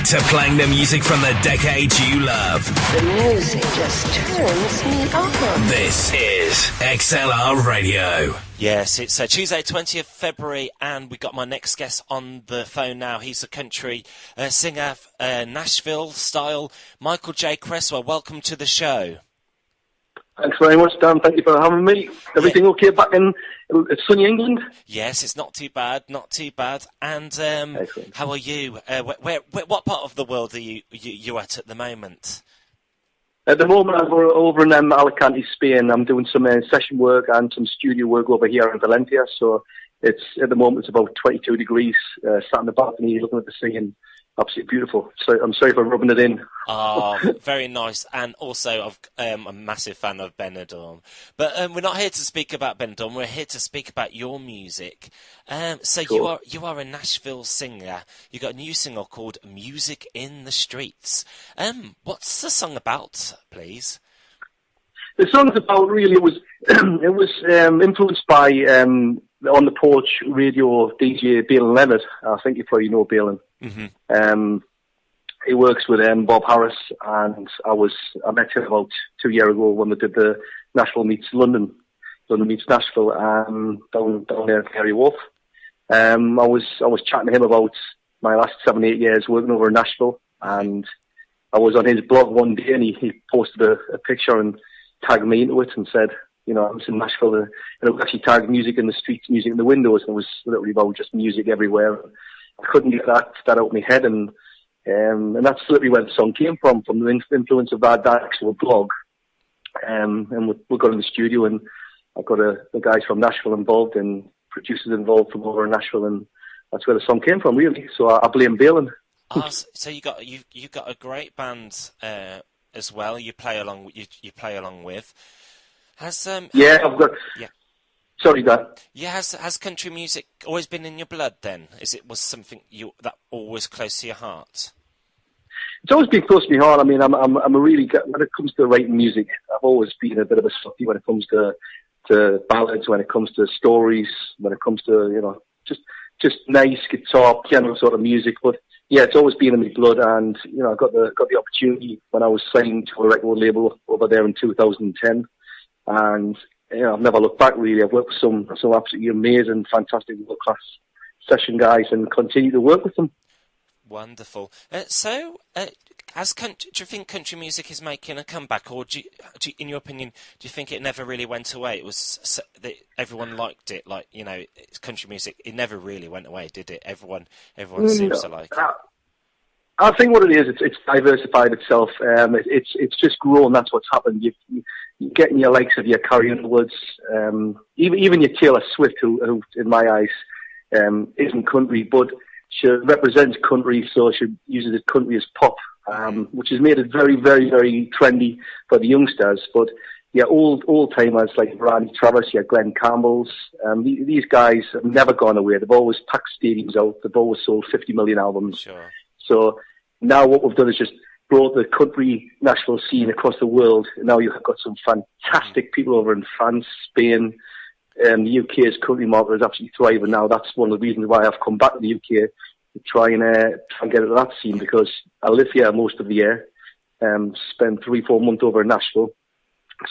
to playing the music from the decades you love. The music just turns me on. This is XLR Radio. Yes, it's Tuesday, 20th February, and we got my next guest on the phone now. He's a country singer, Nashville style, Michael Jay Cresswell. Welcome to the show. Thanks very much, Dan. Thank you for having me. Everything okay back in sunny England? Yes, it's not too bad, not too bad. And how are you? What part of the world are you at the moment? At the moment, I'm over in Alicante, Spain. I'm doing some session work and some studio work over here in Valencia. So at the moment it's about 22 degrees. Sat in the balcony looking at the sea and absolutely beautiful. So I'm sorry for rubbing it in. Oh, very nice. And also, I'm a massive fan of Benidorm. But we're not here to speak about Benidorm. We're here to speak about your music. So cool. You are a Nashville singer. You got a new single called "Music in the Streets." What's the song about, please? The song's about really it was influenced by on the porch radio DJ Balin Leonard. I think you probably know Balin. Mm-hmm. He works with Bob Harris, and I met him about 2 years ago when they did the Nashville meets London meets Nashville, down there at Canary Wharf. I was chatting to him about my last 7-8 years working over in Nashville, and I was on his blog one day, and he posted a picture and tagged me into it and said, you know, I was in Nashville, and it was actually tagged music in the streets, music in the windows, and it was literally about just music everywhere. I couldn't get that out of my head, and that's literally where the song came from the influence of that actual blog. And we got in the studio, and I got the guys from Nashville involved, and producers involved from over in Nashville, and that's where the song came from, really. So I blame Balin. So you got a great band as well. You play along with. Yeah, I've got. Yeah. Sorry, Dan. Yeah, has country music always been in your blood then? Was something that always close to your heart? It's always been close to my heart. I mean, I'm a really, when it comes to writing music, I've always been a bit of a sucky when it comes to ballads, when it comes to stories, when it comes to, you know, just nice guitar, piano sort of music. But yeah, it's always been in my blood, and you know, I got the opportunity when I was signed to a record label over there in 2010, and you know, I've never looked back really. I've worked with some absolutely amazing, fantastic world-class session guys, and continue to work with them. Wonderful. So, do you think country music is making a comeback, or in your opinion, do you think it never really went away? It was that everyone liked it, like, you know, it's country music. It never really went away, did it? Everyone seems to like it. I think what it is, it's diversified itself. It's just grown. That's what's happened. You're getting your likes of your Carrie Underwoods, even your Taylor Swift, who in my eyes isn't country, but she represents country, so she uses it country as pop, which has made it very, very, very trendy for the youngsters. But yeah, old timers like Randy Travis, yeah, Glen Campbell's, these guys have never gone away. They've always packed stadiums out. They've always sold 50 million albums. Sure. So now what we've done is just brought the country Nashville scene across the world. Now you've got some fantastic people over in France, Spain. The UK's country market is absolutely thriving now. That's one of the reasons why I've come back to the UK to try and get into that scene, because I live here most of the year. Spend 3-4 months over in Nashville.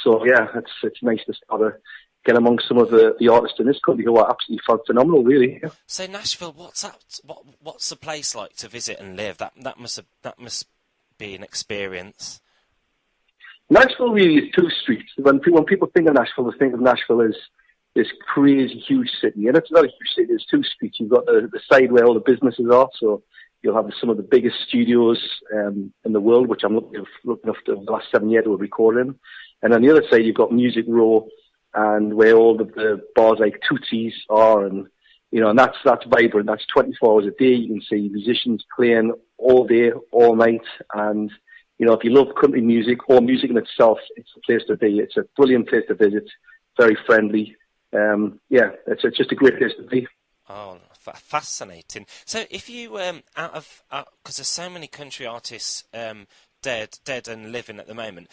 So yeah, it's nice to start to get amongst some of the artists in this country who are absolutely phenomenal, really. Yeah. So Nashville, what's the place like to visit and live? That must be an experience. Nashville really is two streets. When people think of Nashville, they think of Nashville as this crazy huge city, and it's not a huge city. There's two streets. You've got the side where all the businesses are, so you'll have some of the biggest studios in the world, which I'm looking after the last 7 years we're recording. And on the other side, you've got Music Row, and where all the bars like Tootsie's are, and you know, and that's vibrant. That's 24 hours a day. You can see musicians playing all day, all night, and you know, if you love country music or music in itself, it's a place to be. It's a brilliant place to visit. Very friendly. Yeah, it's just a great place to be. Oh, fascinating. So, if you because there's so many country artists dead and living at the moment,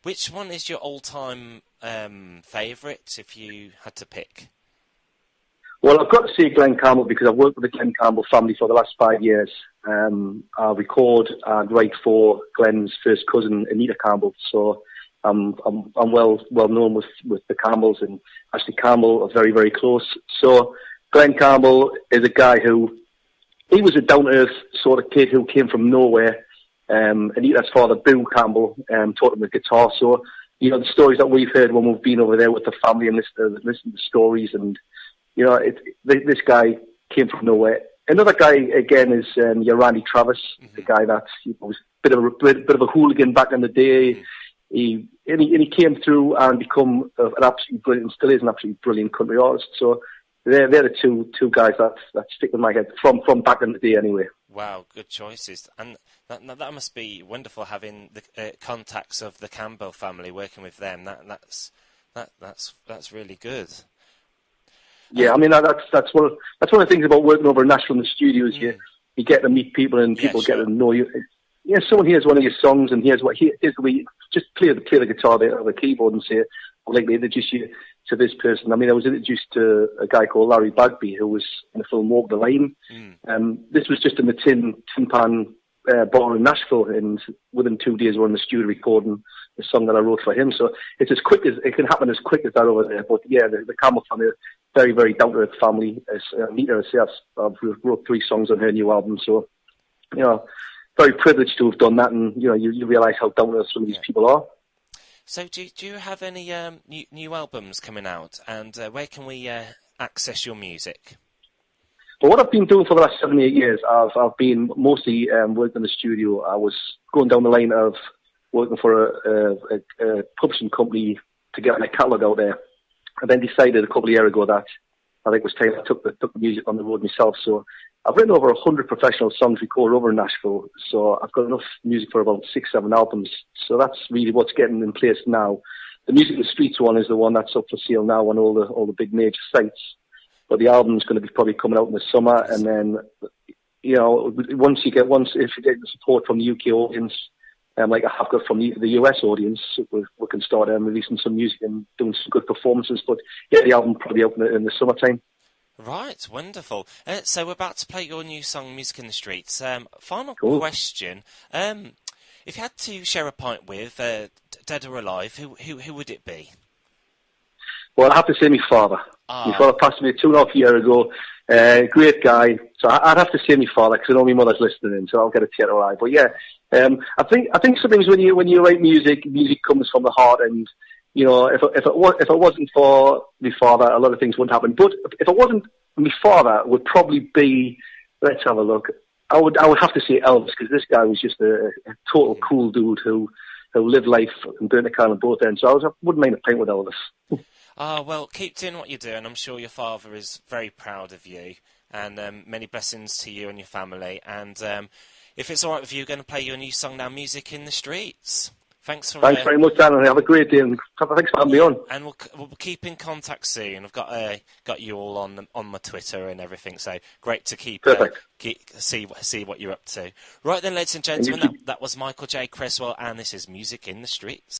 which one is your all-time favourite if you had to pick? Well, I've got to say Glen Campbell because I've worked with the Glen Campbell family for the last 5 years. I record and write for Glen's first cousin, Anita Campbell. So I'm well known with the Campbells, and Ashley Campbell are very, very close. So Glen Campbell is a guy he was a down-to-earth sort of kid who came from nowhere. Anita's father, Boo Campbell, taught him the guitar. So, you know, the stories that we've heard when we've been over there with the family and listened to the stories, and, you know, this guy came from nowhere. Another guy, again, is your Randy Travis, the guy that, you know, was a bit of a hooligan back in the day. He came through and become an absolutely brilliant, still is an absolutely brilliant country artist. So they're the two guys that stick in my head from back in the day anyway. Wow, good choices. And that must be wonderful having the contacts of the Campbell family, working with them. That's really good. Yeah, I mean that's one of the things about working over in Nashville in the studio is you get to meet people and people get to know you. Yeah, someone hears one of your songs and here's the way, just play the guitar or the keyboard and say, I'd like to introduce you to this person. I mean, I was introduced to a guy called Larry Bagby who was in the film Walk the Line. This was just in the Tin Pan bar in Nashville, and within 2 days we're in the studio recording the song that I wrote for him. So it's as quick as it can happen, as quick as that over there. But yeah, the Campbell family, very, very down to earth family. As Anita says, I've wrote 3 songs on her new album. So, you know, very privileged to have done that, and you know, you realise how down to earth some of these people are. So do you have any new albums coming out, and where can we access your music? Well, what I've been doing for the last 7, 8 years, I've been mostly working in the studio. I was going down the line of working for a publishing company to get my catalogue out there, and then decided a couple of years ago that I think it was time I took the music on the road myself. So I've written over 100 professional songs recorded over in Nashville, so I've got enough music for about 6, 7 albums. So that's really what's getting in place now. The Music in the Streets one is the one that's up for sale now on all the big major sites. But the album's going to be probably coming out in the summer, and then, you know, if you get the support from the UK audience, like I have got from the US audience, we can start releasing some music and doing some good performances. But yeah, the album probably out in the summertime. Right, wonderful. So we're about to play your new song, Music in the Streets. Final question. If you had to share a pint with, dead or alive, who would it be? Well, I have to say my father. My father passed away 2.5 years ago. Great guy. So I'd have to say my father, because I know my mother's listening, so I'll get a tear or eye. But yeah, I think sometimes when you write music comes from the heart, and you know, if it wasn't for my father, a lot of things wouldn't happen. But if it wasn't, my father would probably be. Let's have a look. I would have to say Elvis, because this guy was just a total cool dude who lived life and burnt a can on both ends. So I wouldn't mind a pint with Elvis. Well, keep doing what you're doing. I'm sure your father is very proud of you, and many blessings to you and your family. And if it's all right with you, going to play your new song now, Music in the Streets. Thanks very much, Dan, and have a great day. And thanks for having me on. And we'll keep in contact soon. I've got you all on my Twitter and everything. So great to see what you're up to. Right then, ladies and gentlemen, that was Michael Jay Cresswell, and this is Music in the Streets.